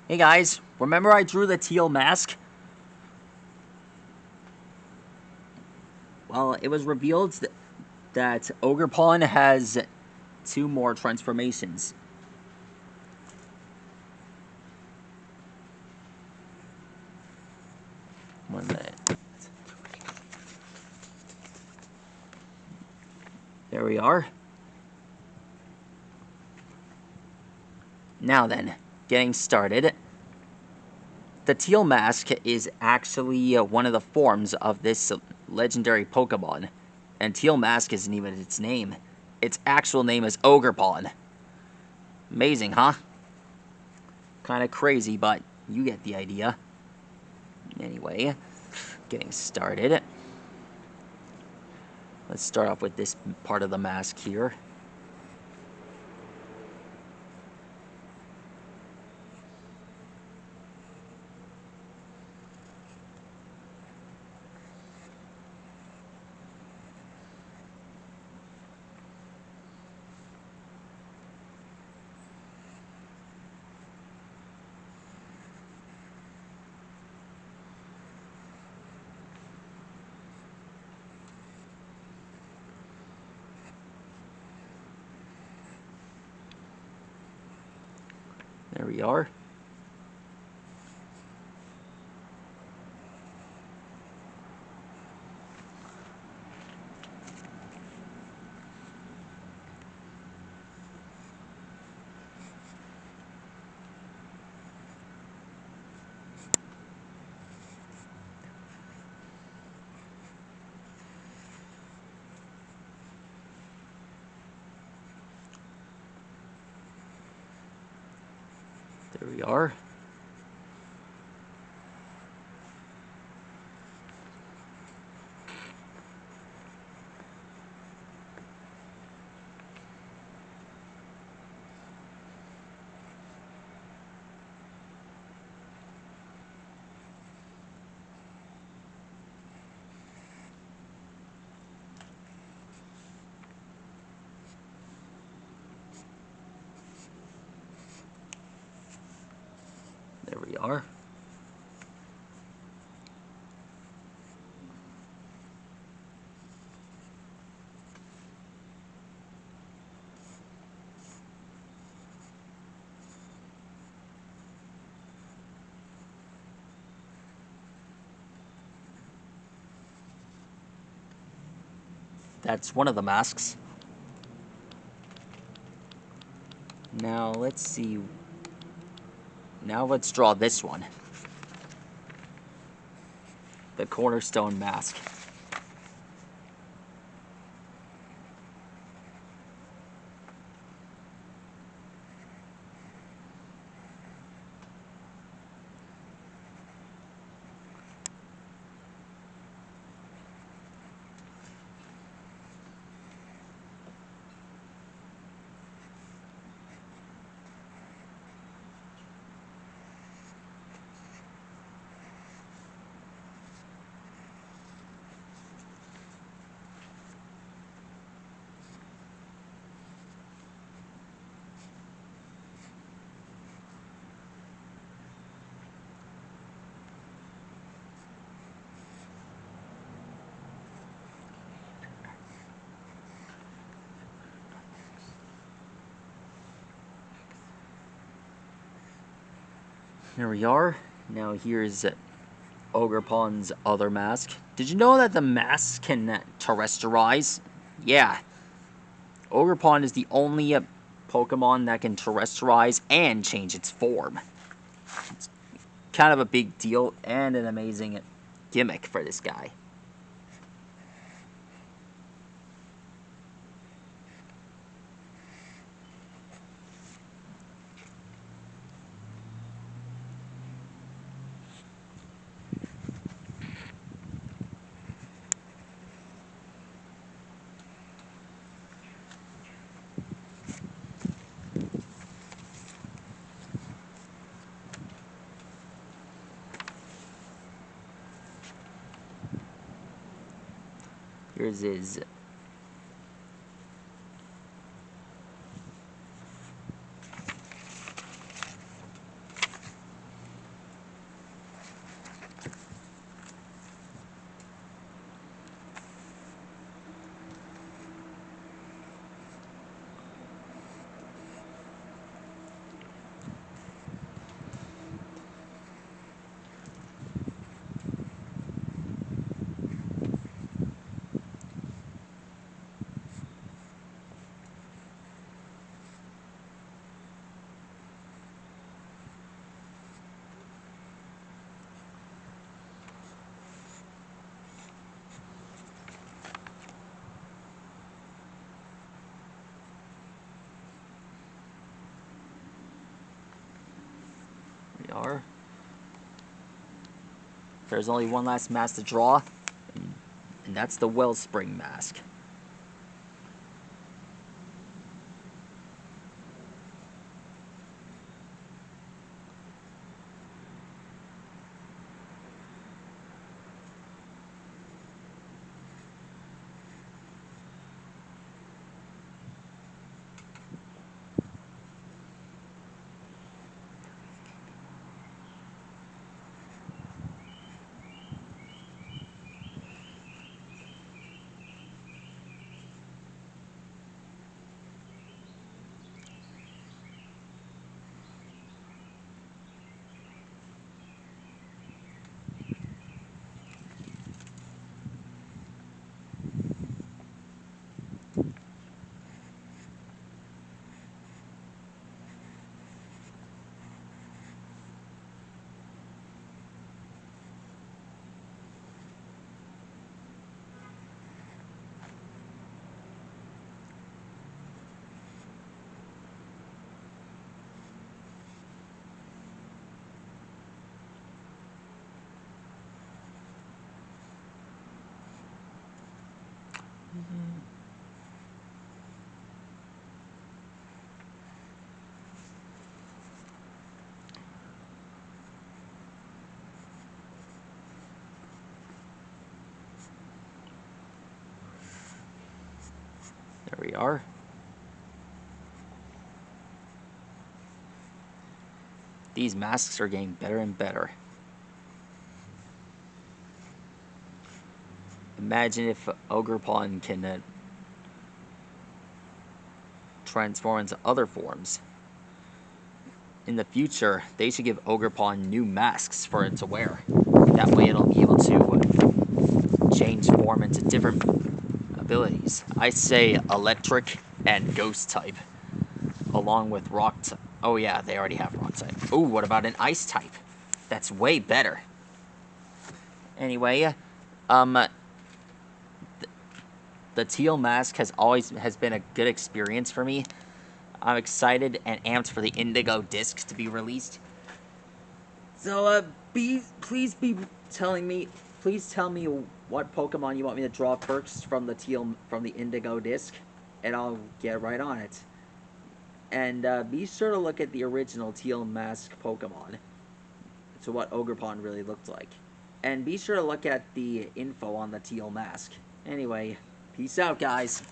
Hey guys, remember I drew the teal mask? Well, it was revealed that Ogrepon has 2 more transformations. One minute. There we are. Now then, getting started. The teal mask is actually one of the forms of this legendary Pokemon. And teal mask isn't even its name. Its actual name is Ogrepon. Amazing, huh? Kinda crazy, but you get the idea. Anyway, getting started. Let's start off with this part of the mask here. There we are. There we are. There we are. That's one of the masks. Now let's see. Now let's draw this one. The cornerstone mask. Here we are. Now here's Ogrepon's other mask. Did you know that the masks can terrestrialize? Yeah. Ogrepon is the only Pokemon that can terrestrialize and change its form. It's kind of a big deal and an amazing gimmick for this guy. Here's his There's only one last mask to draw, and that's the Wellspring mask. There we are. These masks are getting better and better. Imagine if Ogrepon can transform into other forms. In the future, they should give Ogrepon new masks for it to wear. That way it'll be able to change form into different abilities. I say electric and ghost type, along with rock type. Oh yeah, they already have rock type. Ooh, what about an ice type? That's way better. Anyway, the teal mask has been a good experience for me. I'm excited and amped for the indigo disc to be released. So please tell me what Pokemon you want me to draw first from the indigo disc, and I'll get right on it. And be sure to look at the original teal mask Pokemon to what Ogrepon really looked like. And be sure to look at the info on the teal mask. Anyway, peace out, guys.